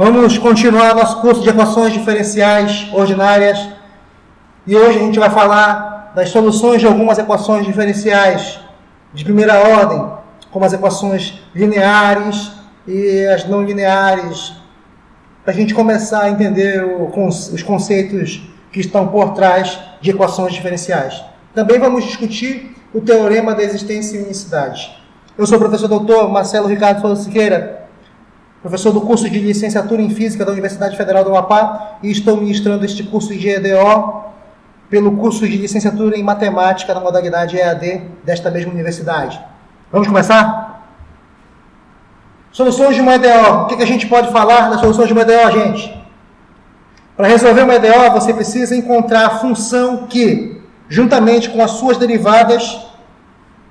Vamos continuar nosso curso de equações diferenciais ordinárias e hoje a gente vai falar das soluções de algumas equações diferenciais de primeira ordem, como as equações lineares e as não lineares, para a gente começar a entender os conceitos que estão por trás de equações diferenciais. Também vamos discutir o teorema da existência e unicidade. Eu sou o professor doutor Marcelo Ricardo Souza Siqueira, professor do curso de licenciatura em Física da Universidade Federal do Amapá, e estou ministrando este curso de EDO pelo curso de licenciatura em Matemática na modalidade EAD desta mesma universidade. Vamos começar? Soluções de uma EDO. O que a gente pode falar das soluções de uma EDO, gente? Para resolver uma EDO, você precisa encontrar a função que, juntamente com as suas derivadas,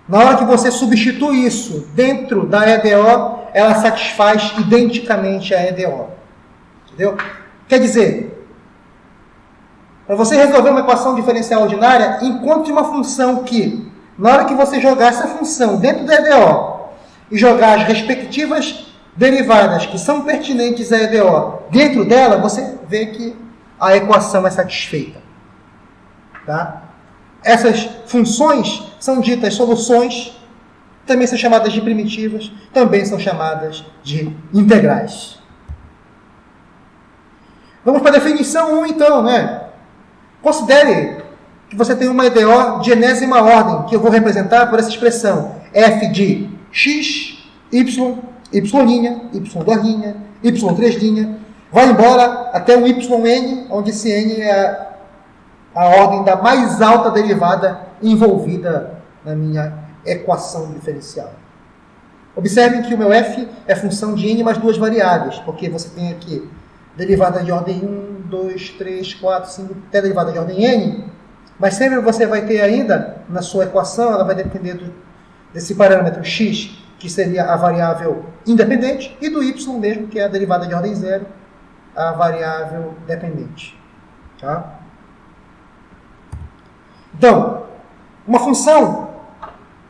na hora que você substitui isso dentro da EDO, ela satisfaz identicamente a EDO. Entendeu? Quer dizer, para você resolver uma equação diferencial ordinária, encontre uma função que, na hora que você jogar essa função dentro da EDO e jogar as respectivas derivadas que são pertinentes à EDO dentro dela, você vê que a equação é satisfeita. Tá? Essas funções são ditas soluções, também são chamadas de primitivas, também são chamadas de integrais. Vamos para a definição 1 então, né? Considere que você tem uma EDO de enésima ordem, que eu vou representar por essa expressão f de x, y, y', y', y', vai embora até o yn, onde esse n é a ordem da mais alta derivada envolvida na minha equação diferencial. Observem que o meu f é função de n mais duas variáveis, porque você tem aqui derivada de ordem 1, 2, 3, 4, 5, até derivada de ordem n, mas sempre você vai ter ainda, na sua equação, ela vai depender desse parâmetro x, que seria a variável independente, e do y mesmo, que é a derivada de ordem 0, a variável dependente. Tá? Então, uma função,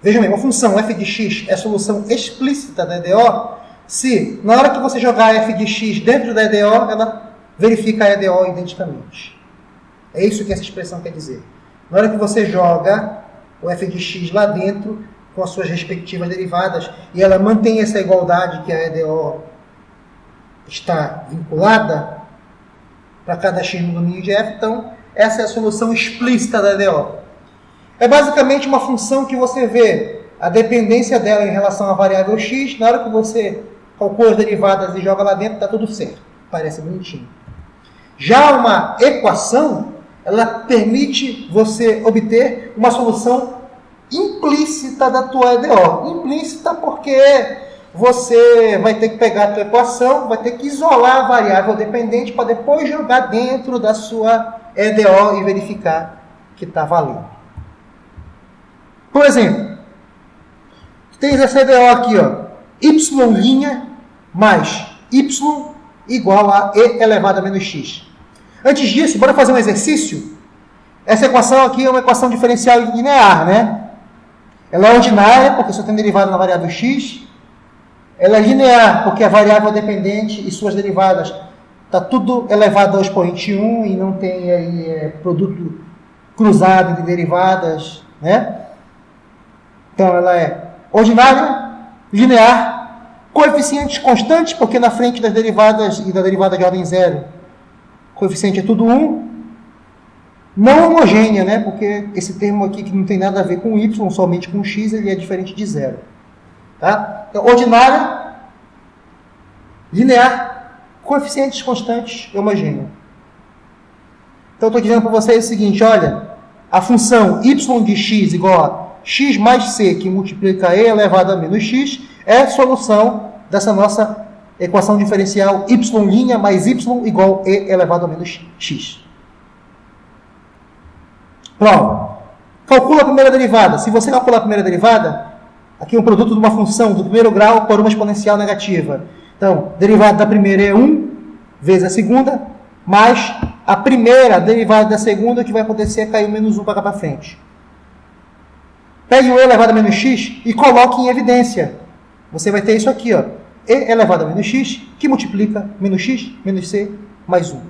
vejam bem, uma função f de x é a solução explícita da EDO se, na hora que você jogar f de x dentro da EDO, ela verifica a EDO identicamente. É isso que essa expressão quer dizer. Na hora que você joga o f de x lá dentro, com as suas respectivas derivadas, e ela mantém essa igualdade que a EDO está vinculada para cada x no domínio de f, então essa é a solução explícita da EDO. É basicamente uma função que você vê a dependência dela em relação à variável x, na hora que você calcula as derivadas e joga lá dentro, está tudo certo. Parece bonitinho. Já uma equação, ela permite você obter uma solução implícita da tua EDO. Implícita porque você vai ter que pegar a tua equação, vai ter que isolar a variável dependente para depois jogar dentro da sua EDO e verificar que está valendo. Por exemplo, tens essa EDO aqui, ó, y' mais y igual a e elevado a menos x. Antes disso, bora fazer um exercício? Essa equação aqui é uma equação diferencial linear, né? Ela é ordinária, porque só tem derivada na variável x. Ela é linear, porque a variável dependente e suas derivadas está tudo elevado ao expoente 1 e não tem aí produto cruzado de derivadas, né? Então ela é ordinária, linear, coeficientes constantes, porque na frente das derivadas e da derivada de ordem 0, coeficiente é tudo 1. Não homogênea, né? Porque esse termo aqui que não tem nada a ver com y, somente com x, ele é diferente de 0. Tá? Então, ordinária, linear, coeficientes constantes, homogênea. Então, eu estou dizendo para vocês o seguinte, olha, a função y de x igual a x mais c, que multiplica e elevado a menos x, é a solução dessa nossa equação diferencial y' mais y igual a e elevado a menos x. Prova. Calcula a primeira derivada. Se você calcular a primeira derivada, aqui é um produto de uma função do primeiro grau por uma exponencial negativa. Então, derivada da primeira é 1 vezes a segunda, mais a primeira derivada da segunda, que vai acontecer é cair o menos 1 para cá para frente. Pegue o e elevado a menos x e coloque em evidência. Você vai ter isso aqui, ó. e elevado a menos x, que multiplica menos x menos c mais 1.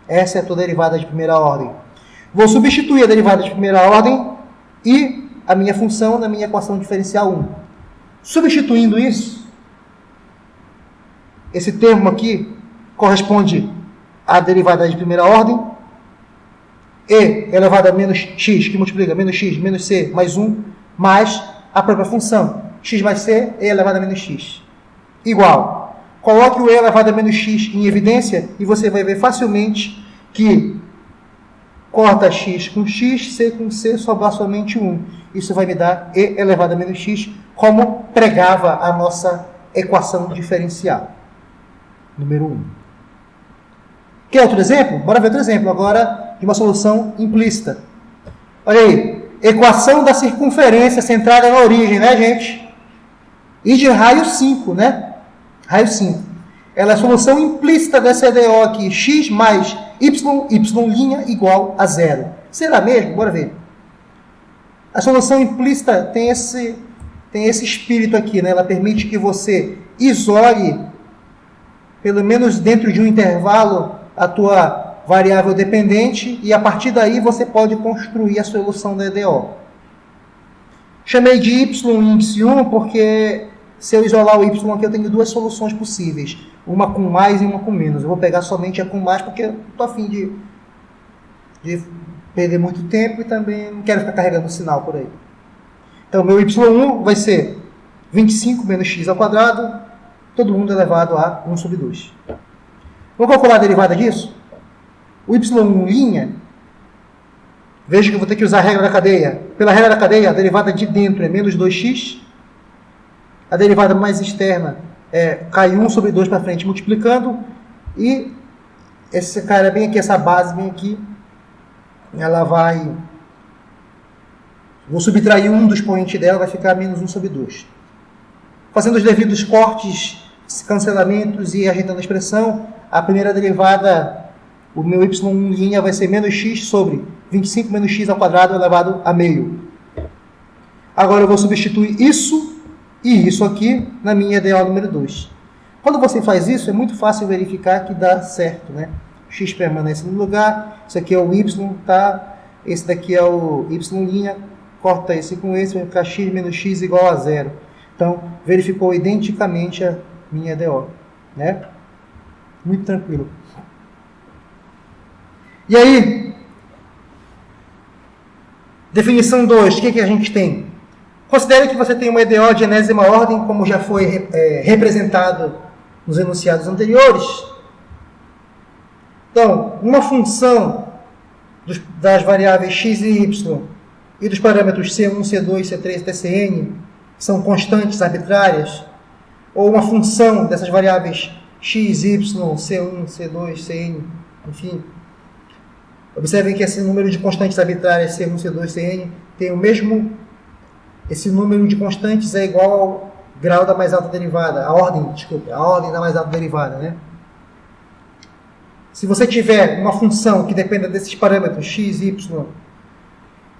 Essa é a tua derivada de primeira ordem. Vou substituir a derivada de primeira ordem e a minha função na minha equação diferencial 1. Substituindo isso, esse termo aqui corresponde à derivada de primeira ordem, e elevado a menos x, que multiplica menos x menos c mais 1, mais a própria função, x mais c, e elevado a menos x. Igual. Coloque o e elevado a menos x em evidência e você vai ver facilmente que corta x com x, c com c, sobrar somente 1. Isso vai me dar e elevado a menos x, como pregava a nossa equação diferencial. Número 1. Quer outro exemplo? Bora ver outro exemplo agora de uma solução implícita. Olha aí. Equação da circunferência centrada na origem, né, gente? E de raio 5, né? Raio 5. Ela é a solução implícita dessa EDO aqui. X mais y' igual a 0. Será mesmo? Bora ver. A solução implícita tem esse espírito aqui, né? Ela permite que você isole, pelo menos dentro de um intervalo, a tua variável dependente, e a partir daí você pode construir a solução da EDO. Chamei de y índice 1 porque se eu isolar o y aqui eu tenho duas soluções possíveis, uma com mais e uma com menos. Eu vou pegar somente a com mais porque eu estou a fim de perder muito tempo e também não quero ficar carregando o sinal por aí. Então meu y1 vai ser 25 menos x ao quadrado, todo mundo elevado a 1 sobre 2. Vamos calcular a derivada disso? O y', veja que eu vou ter que usar a regra da cadeia. Pela regra da cadeia, a derivada de dentro é menos 2x. A derivada mais externa cai 1 sobre 2 para frente, multiplicando. E esse cara bem aqui, essa base bem aqui, ela vai... Vou subtrair um do expoente dela, vai ficar menos 1 sobre 2. Fazendo os devidos cortes, cancelamentos e ajeitando a expressão, a primeira derivada... O meu y' vai ser menos x sobre 25 menos x ao quadrado elevado a meio. Agora eu vou substituir isso e isso aqui na minha EDO número 2. Quando você faz isso, é muito fácil verificar que dá certo, né? X permanece no lugar, isso aqui é o y, tá? Esse daqui é o y', corta esse com esse, vai ficar x menos x igual a 0. Então, verificou identicamente a minha EDO, né? Muito tranquilo. E aí, definição 2, o que a gente tem? Considere que você tem uma EDO de enésima ordem, como já foi representado nos enunciados anteriores. Então, uma função das variáveis x e y e dos parâmetros C1, C2, C3 até Cn são constantes arbitrárias, ou uma função dessas variáveis x, y, C1, C2, Cn, enfim. Observem que esse número de constantes arbitrárias, C1, C2, Cn, tem o mesmo... Esse número de constantes é igual ao grau da mais alta derivada, a ordem da mais alta derivada, né? Se você tiver uma função que dependa desses parâmetros x, y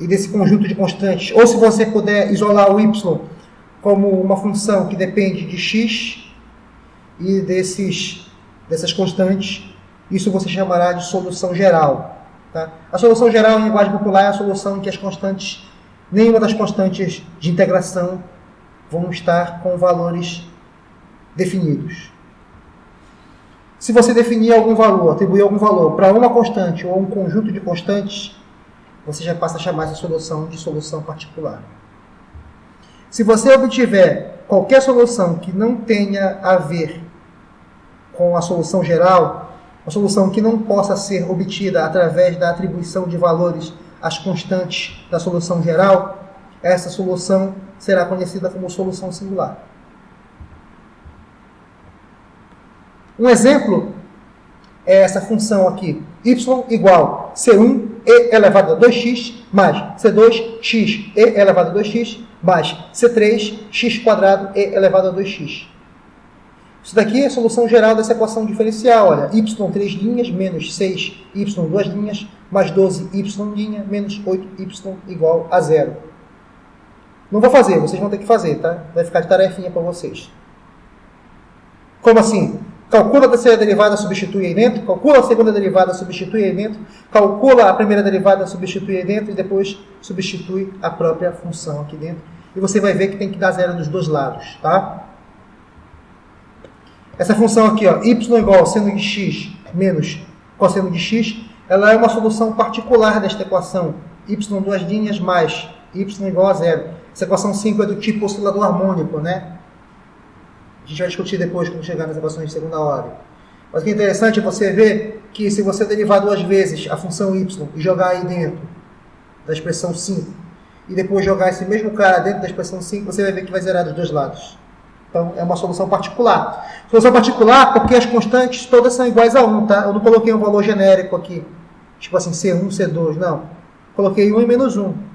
e desse conjunto de constantes, ou se você puder isolar o y como uma função que depende de x e dessas constantes, isso você chamará de solução geral. Tá? A solução geral em linguagem popular é a solução em que as constantes, nenhuma das constantes de integração vão estar com valores definidos. Se você definir algum valor, atribuir algum valor para uma constante ou um conjunto de constantes, você já passa a chamar essa solução de solução particular. Se você obtiver qualquer solução que não tenha a ver com a solução geral, uma solução que não possa ser obtida através da atribuição de valores às constantes da solução geral, essa solução será conhecida como solução singular. Um exemplo é essa função aqui, y igual C1 e elevado a 2x mais C2x e elevado a 2x mais C3x² e elevado a 2x. Isso daqui é a solução geral dessa equação diferencial. Olha, y 3 linhas menos 6y 2 linhas mais 12y' menos 8y igual a 0. Não vou fazer, vocês vão ter que fazer, tá? Vai ficar de tarefinha para vocês. Como assim? Calcula a terceira derivada, substitui aí dentro, calcula a segunda derivada, substitui aí dentro, calcula a primeira derivada, substitui aí dentro e depois substitui a própria função aqui dentro. E você vai ver que tem que dar zero dos dois lados, tá? Essa função aqui, ó, y igual a seno de x menos cosseno de x, ela é uma solução particular desta equação, y duas linhas mais y igual a zero. Essa equação 5 é do tipo oscilador harmônico, né? A gente vai discutir depois quando chegar nas equações de segunda ordem. Mas o que é interessante é você ver que se você derivar duas vezes a função y e jogar aí dentro da expressão 5, e depois jogar esse mesmo cara dentro da expressão 5, você vai ver que vai zerar dos dois lados. Então, é uma solução particular. Solução particular porque as constantes todas são iguais a 1, tá? Eu não coloquei um valor genérico aqui, tipo assim, C1, C2, não. Coloquei 1 e menos 1.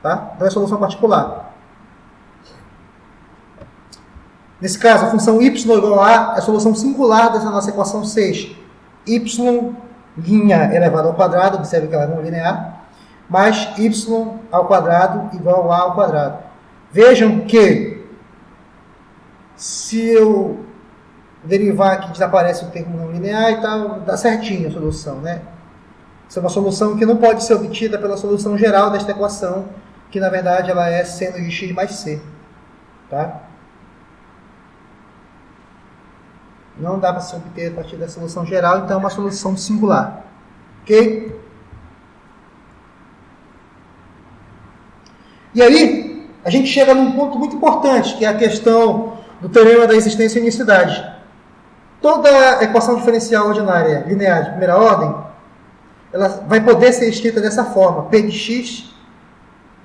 Tá? Então, é solução particular. Nesse caso, a função y igual a é a solução singular dessa nossa equação 6. Y linha elevado ao quadrado, observe que ela é não linear, mais y ao quadrado igual a ao quadrado. Vejam que se eu derivar aqui, desaparece o termo não linear e tal, dá certinho a solução, né? Essa é uma solução que não pode ser obtida pela solução geral desta equação, que na verdade ela é seno de x mais c. Tá? Não dá para se obter a partir da solução geral, então é uma solução singular. Ok? E aí, a gente chega num ponto muito importante, que é a questão do teorema da existência e unicidade. Toda equação diferencial ordinária linear de primeira ordem, ela vai poder ser escrita dessa forma. P de x,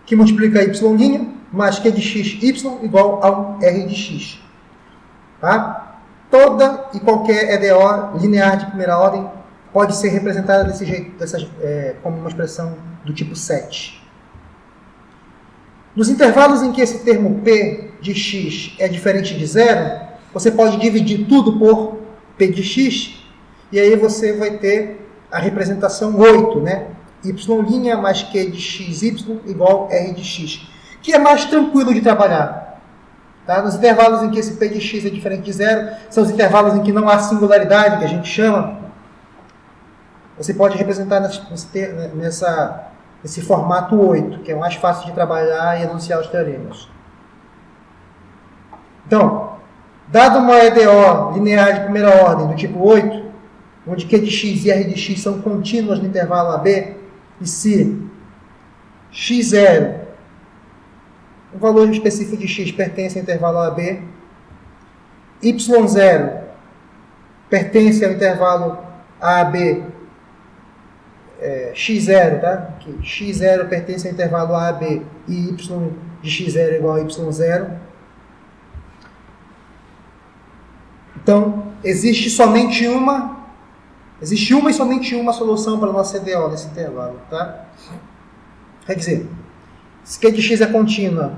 que multiplica y', mais Q de x, y, igual ao R de x. Tá? Toda e qualquer EDO linear de primeira ordem pode ser representada desse jeito, como uma expressão do tipo 7. Nos intervalos em que esse termo P de x é diferente de zero, você pode dividir tudo por P de x, e aí você vai ter a representação 8, né? Y' mais Q de xy igual R de x, que é mais tranquilo de trabalhar. Tá? Nos intervalos em que esse P de x é diferente de zero, são os intervalos em que não há singularidade, que a gente chama. Você pode representar nesse formato 8, que é mais fácil de trabalhar e enunciar os teoremas. Então, dado uma EDO linear de primeira ordem do tipo 8, onde Q de x e R de x são contínuas no intervalo AB, e se x0, o valor específico de x pertence ao intervalo AB, y0 pertence ao intervalo AB, x0, tá? Que x0 pertence ao intervalo AB e y de x0 igual a y0. Então, existe uma e somente uma solução para a nossa EDO nesse intervalo, tá? Quer dizer, se Q de x é contínua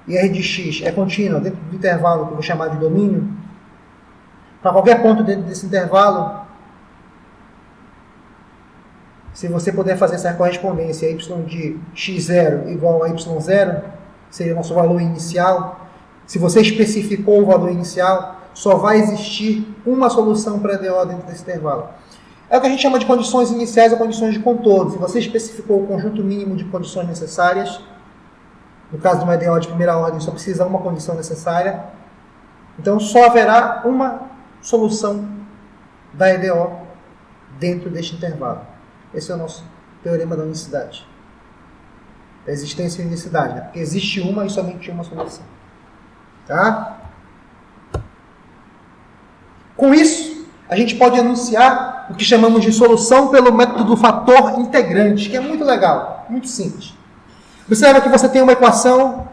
e R de x é contínua dentro do intervalo que eu vou chamar de domínio, para qualquer ponto dentro desse intervalo, se você puder fazer essa correspondência y de x0 igual a y0, seria o nosso valor inicial. Se você especificou o valor inicial, só vai existir uma solução para a EDO dentro desse intervalo. É o que a gente chama de condições iniciais ou condições de contorno. Se você especificou o conjunto mínimo de condições necessárias, no caso de uma EDO de primeira ordem, só precisa uma condição necessária, então só haverá uma solução da EDO dentro deste intervalo. Esse é o nosso teorema da unicidade. Da existência e unicidade, né? Porque existe uma e somente uma solução. Tá? Com isso, a gente pode enunciar o que chamamos de solução pelo método do fator integrante, que é muito legal, muito simples. Observa que você tem uma equação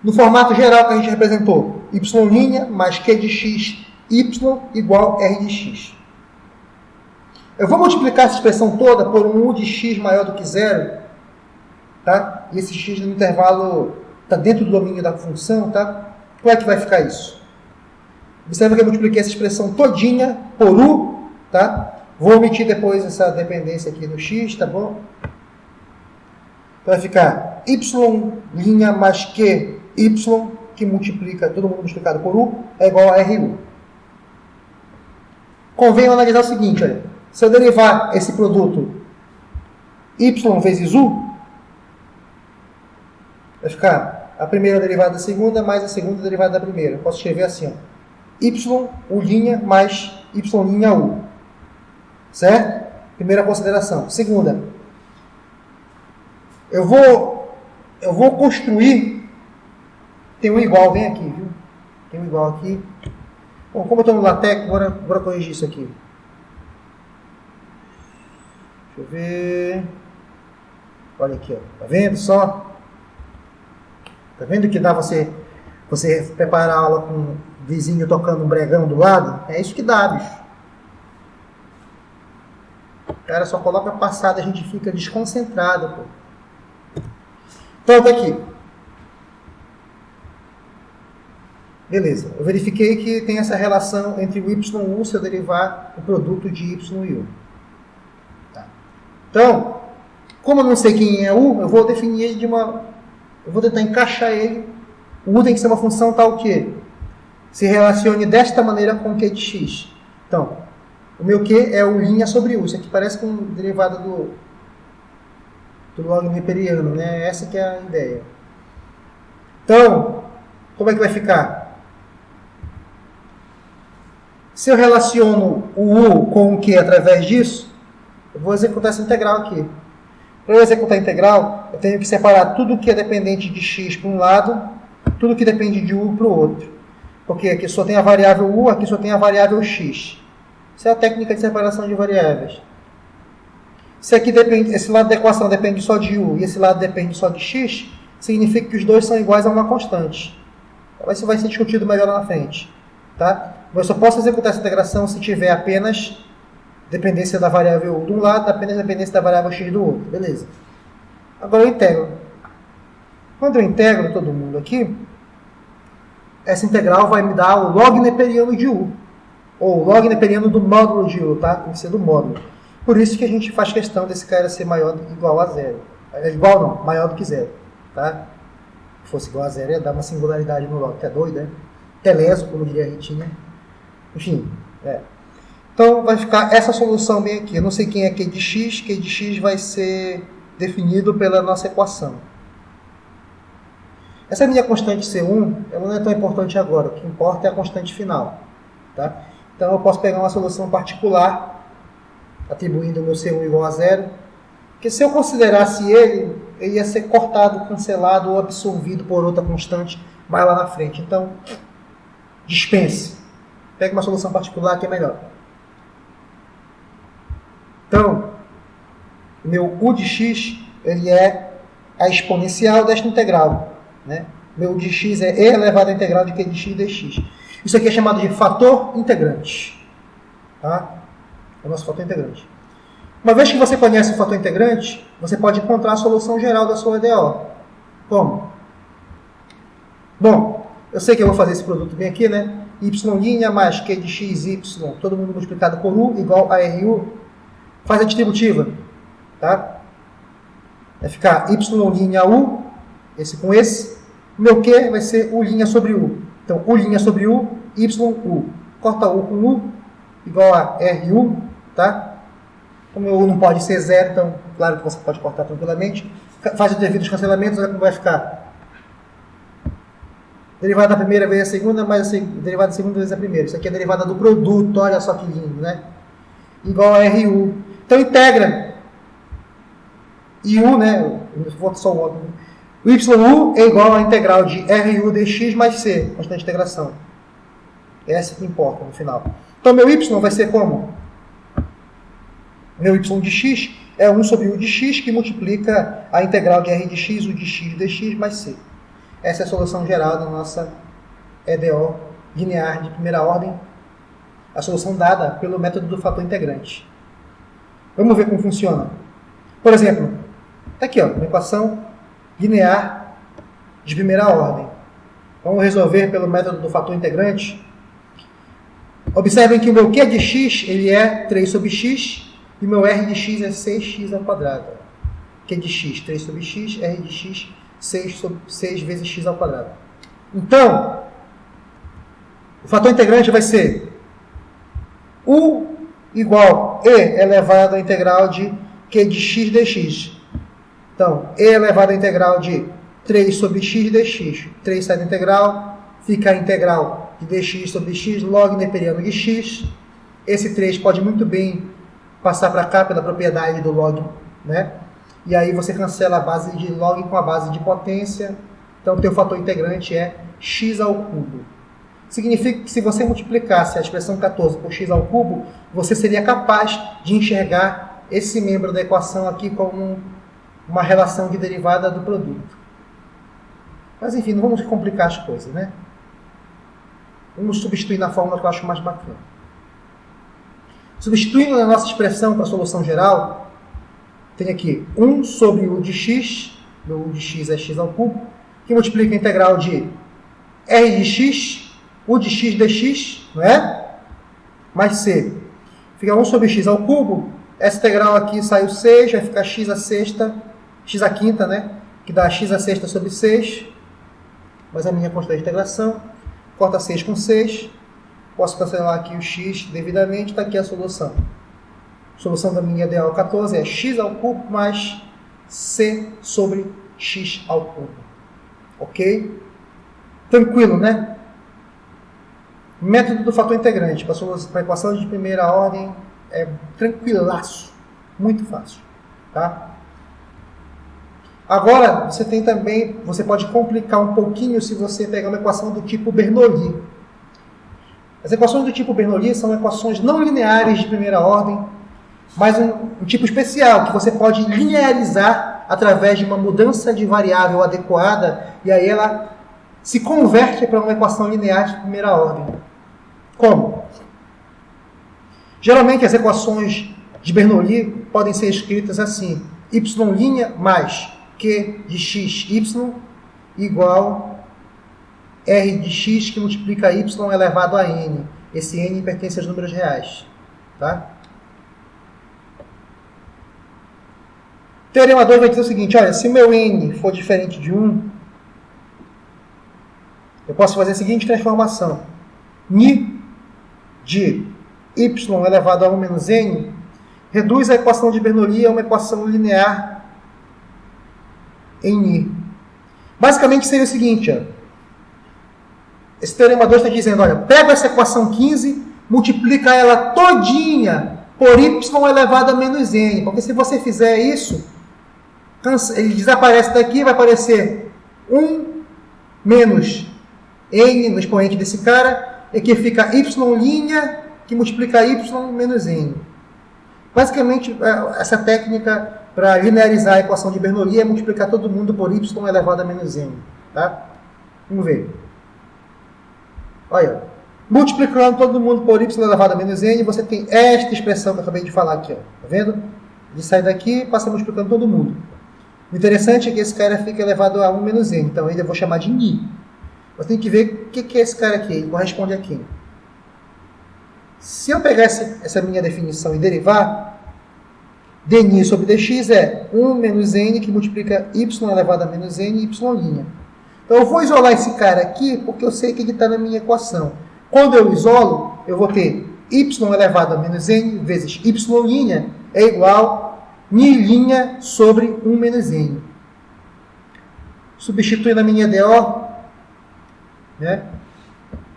no formato geral que a gente representou. Y' mais Q de x, y igual a R de x. Eu vou multiplicar essa expressão toda por um U de x maior do que zero, tá? E esse x no intervalo está dentro do domínio da função, tá? Como é que vai ficar isso? Observa que eu multipliquei essa expressão todinha por U, tá? Vou omitir depois essa dependência aqui no x, tá bom? Então vai ficar y' mais q, y, que multiplica, todo mundo multiplicado por U, é igual a RU. convém analisar o seguinte, olha, se eu derivar esse produto y vezes u, vai ficar a primeira derivada da segunda mais a segunda derivada da primeira. Eu posso escrever assim, ó, y u' mais y' u. Certo? Primeira consideração. Segunda, eu vou construir, tem um igual, vem aqui, viu? Tem um igual aqui. Bom, como eu estou no LaTeX, bora corrigir isso aqui. Deixa eu ver. Olha aqui, ó. Tá vendo só? Tá vendo que dá você preparar a aula com o vizinho tocando um bregão do lado? É isso que dá, bicho. O cara só coloca passada, a gente fica desconcentrado, pô. Então, tá aqui. Beleza. Eu verifiquei que tem essa relação entre o y e u se eu derivar o produto de y e u. Tá. Então, como eu não sei quem é u, eu vou definir ele eu vou tentar encaixar ele. O u tem que ser uma função tal que se relacione desta maneira com o q de x. Então, o meu q é o linha sobre u. Isso aqui parece com derivada do log neperiano, né? Essa que é a ideia. Então, como é que vai ficar? Se eu relaciono o u com o q através disso, eu vou executar essa integral aqui. Para eu executar a integral, eu tenho que separar tudo que é dependente de x para um lado, tudo que depende de u para o outro. Porque aqui só tem a variável u, aqui só tem a variável x. Isso é a técnica de separação de variáveis. Se aqui esse lado da equação depende só de u e esse lado depende só de x, significa que os dois são iguais a uma constante. Então, isso vai ser discutido melhor lá na frente. Tá? Eu só posso executar essa integração se tiver apenas dependência da variável u de um lado, apenas dependência da variável x do outro. Beleza. Agora eu integro. Quando eu integro todo mundo aqui, essa integral vai me dar o log neperiano de u. Ou o log neperiano do módulo de u, tá? Tem que ser do módulo. Por isso que a gente faz questão desse cara ser maior igual a zero. Igual não, maior do que zero. Tá? Se fosse igual a zero, ia dar uma singularidade no log. Tá doido, né? Teleso, como diria a Ritinha. Enfim, Então, vai ficar essa solução bem aqui. Eu não sei quem é q de x vai ser definido pela nossa equação. Essa minha constante C1, ela não é tão importante agora. O que importa é a constante final. Tá? Então, eu posso pegar uma solução particular, atribuindo o meu C1 igual a zero, porque se eu considerasse ele ia ser cortado, cancelado ou absorvido por outra constante mais lá na frente. Então, dispense. Pega uma solução particular que é melhor. Então, o meu u de x, ele é a exponencial desta integral. Né? Meu u de x é e elevado à integral de q de x dx. Isso aqui é chamado de fator integrante. Tá? É o nosso fator integrante. Uma vez que você conhece o fator integrante, você pode encontrar a solução geral da sua EDO. Como? Bom, eu sei que eu vou fazer esse produto bem aqui, né? y' mais q de x, y, todo mundo multiplicado por u, igual a ru. Faz a distributiva. Tá? Vai ficar y' u, esse com esse. O meu q vai ser u' sobre u. Então, u' sobre u, u. Corta u com u, igual a ru. Tá? Como o u não pode ser zero, então, claro que você pode cortar tranquilamente. Faz os devidos cancelamentos, olha como vai ficar. Derivada da primeira vezes a segunda, mais a derivada da segunda vezes a primeira. Isso aqui é a derivada do produto, olha só que lindo, né? Igual a ru. Então, integra. E u, né? Vou só o yu é igual à integral de ru dx mais c, constante de integração. Essa que importa no final. Então, meu y vai ser como? Meu y de x é 1 sobre u de x, que multiplica a integral de r de x, u de x dx mais c. Essa é a solução geral da nossa EDO linear de primeira ordem, a solução dada pelo método do fator integrante. Vamos ver como funciona. Por exemplo, está aqui, uma equação linear de primeira ordem. Vamos resolver pelo método do fator integrante. Observem que o meu q de x ele é 3 sobre x e o meu r de x é 6x ao quadrado. Q de x, 3 sobre x, r de x, 6 vezes x ao quadrado. Então, o fator integrante vai ser U igual E elevado à integral de Q de x dx. Então, E elevado à integral de 3 sobre x dx. 3 sai da integral, fica a integral de dx sobre x log neperiano de x. Esse 3 pode muito bem passar para cá pela propriedade do log, né? E aí você cancela a base de log com a base de potência. Então, o teu fator integrante é x ao cubo. Significa que se você multiplicasse a expressão 14 por x ao cubo, você seria capaz de enxergar esse membro da equação aqui como uma relação de derivada do produto. Mas enfim, não vamos complicar as coisas, né? Vamos substituir na fórmula que eu acho mais bacana. Substituindo a nossa expressão para a solução geral, tem aqui 1 sobre u de x, meu u de x é x ao cubo, que multiplica a integral de r de x, u de x dx, não é? Mais c. Fica 1 sobre x ao cubo, essa integral aqui sai o 6, vai ficar x a sexta, x a quinta, né? Que dá x a sexta sobre 6, mas a minha constante de integração, corta 6 com 6, posso cancelar aqui o x devidamente, está aqui a solução. A solução da minha ideal 14 é x ao cubo mais c sobre x ao cubo. Ok? Tranquilo, né? Método do fator integrante para a equação de primeira ordem é tranquilaço, muito fácil, tá? Agora, você pode complicar um pouquinho se você pegar uma equação do tipo Bernoulli. As equações do tipo Bernoulli são equações não lineares de primeira ordem, mas um tipo especial, que você pode linearizar através de uma mudança de variável adequada, e aí ela se converte para uma equação linear de primeira ordem. Como? Geralmente as equações de Bernoulli podem ser escritas assim: y' mais q de xy igual r de x que multiplica y elevado a n. Esse n pertence aos números reais. Tá? Teorema 2 vai dizer o seguinte: olha, se meu n for diferente de 1, eu posso fazer a seguinte transformação. Ni de y elevado a 1 menos n reduz a equação de Bernoulli a uma equação linear em Ni. Basicamente seria o seguinte, ó. Esse teorema 2 está dizendo, olha, pega essa equação 15, multiplica ela todinha por y elevado a menos n, porque se você fizer isso, ele desaparece daqui, vai aparecer 1 menos n no expoente desse cara, e que fica y' que multiplica y menos n. Basicamente, essa técnica para linearizar a equação de Bernoulli é multiplicar todo mundo por y elevado a menos n. Tá? Vamos ver. Olha, multiplicando todo mundo por y elevado a menos n, você tem esta expressão que eu acabei de falar aqui. Ó. Tá vendo? Ele sai daqui e passa multiplicando todo mundo. O interessante é que esse cara fica elevado a 1 menos n. Então, ele eu vou chamar de Ni. Você tem que ver o que é esse cara aqui. Ele corresponde a quem? Se eu pegar essa minha definição e derivar, dni sobre dx é 1 menos n que multiplica y elevado a menos n e y'. Então eu vou isolar esse cara aqui porque eu sei que ele está na minha equação. Quando eu isolo, eu vou ter y elevado a menos n vezes y' é igual ni' sobre 1 menos n. Substituindo a minha DO, né,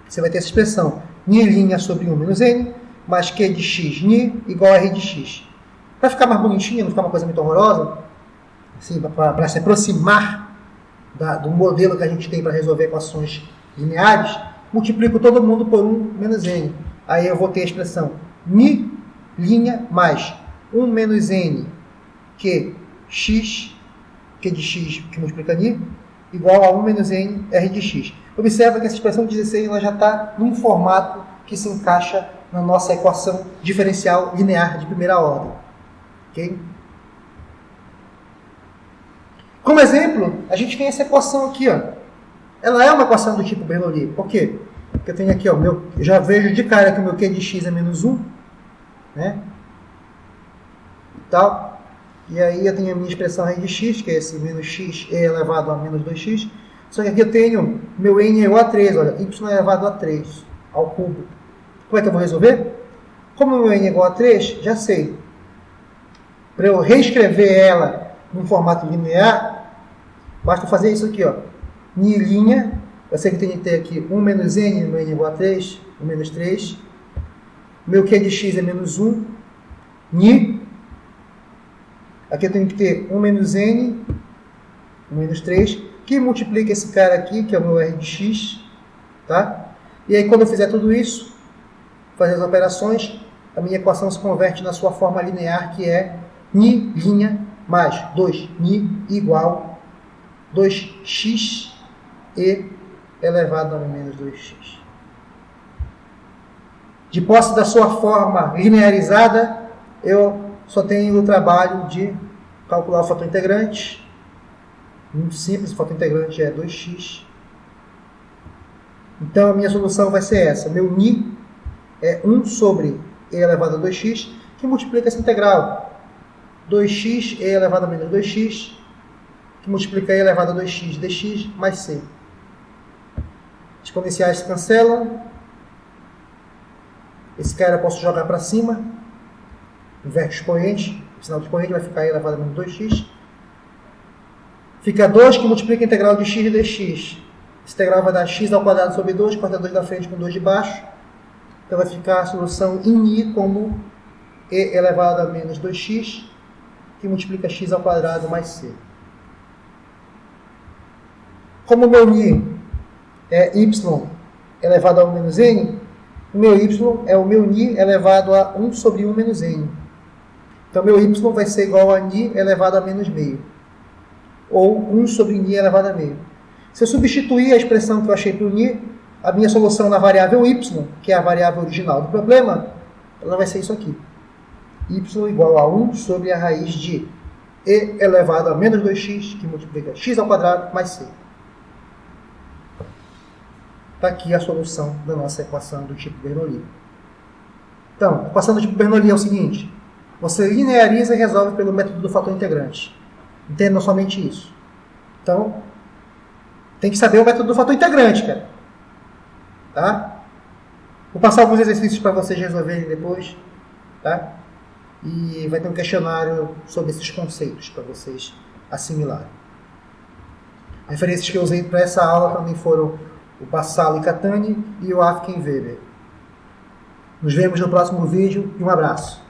você vai ter essa expressão. Ni' sobre 1 menos n, mais q de x, ni, igual a r de x. Para ficar mais bonitinho, não ficar uma coisa muito horrorosa, assim, para se aproximar do modelo que a gente tem para resolver equações lineares, multiplico todo mundo por 1 menos n. Aí eu vou ter a expressão ni' mais 1 menos n, q de x, que multiplica ni, igual a 1 menos n, r de x. Observa que essa expressão 16 ela já está num formato que se encaixa na nossa equação diferencial linear de primeira ordem. Okay? Como exemplo, a gente tem essa equação aqui. Ó. Ela é uma equação do tipo Bernoulli. Por quê? Porque eu tenho aqui, ó, eu já vejo de cara que o meu q de x é menos 1. Né? E tal. E aí eu tenho a minha expressão r de x, que é esse menos x e elevado a menos 2x. Só que aqui eu tenho meu n é igual a 3, olha, y elevado a 3 ao cubo. Como é que eu vou resolver? Como o meu n é igual a 3, já sei. Para eu reescrever ela num formato linear, basta fazer isso aqui, ó. Ni', eu sei que tem que ter aqui 1 menos n, meu n é igual a 3, 1 menos 3. Meu q de x é menos 1. Ni. Aqui eu tenho que ter 1 menos n, 1 menos 3, que multiplica esse cara aqui, que é o meu r de x. Tá? E aí, quando eu fizer tudo isso, fazer as operações, a minha equação se converte na sua forma linear, que é ni' mais 2ni igual 2x e elevado a menos 2x. De posse da sua forma linearizada, eu só tenho o trabalho de calcular o fator integrante. Muito simples, o fator integrante é 2x. Então, a minha solução vai ser essa. Meu ni é 1 sobre e elevado a 2x, que multiplica essa integral. 2x e elevado a menos 2x, que multiplica e elevado a 2x dx mais c. Exponenciais se cancelam. Esse cara eu posso jogar para cima. Inverte o expoente. O sinal do expoente vai ficar e elevado a menos 2x. Fica 2 que multiplica a integral de x dx. Essa integral vai dar x ao quadrado sobre 2, corta 2 da frente com 2 de baixo. Então vai ficar a solução em ni como e elevado a menos 2x, que multiplica x ao quadrado mais c. Como o meu ni é y elevado a 1 menos n, o meu y é o meu ni elevado a 1 sobre 1 menos n. Então, meu y vai ser igual a ni elevado a menos meio. Ou 1 sobre ni elevado a meio. Se eu substituir a expressão que eu achei para o ni, a minha solução na variável y, que é a variável original do problema, ela vai ser isso aqui. Y igual a 1 sobre a raiz de e elevado a menos 2x, que multiplica x ao quadrado mais c. Está aqui a solução da nossa equação do tipo Bernoulli. Então, a equação do tipo Bernoulli é o seguinte. Você lineariza e resolve pelo método do fator integrante. Entendam somente isso. Então, tem que saber o método do fator integrante, cara. Tá? Vou passar alguns exercícios para vocês resolverem depois. Tá? E vai ter um questionário sobre esses conceitos para vocês assimilarem. Referências que eu usei para essa aula também foram o Bassalo e Catani e o Afkin Weber. Nos vemos no próximo vídeo e um abraço.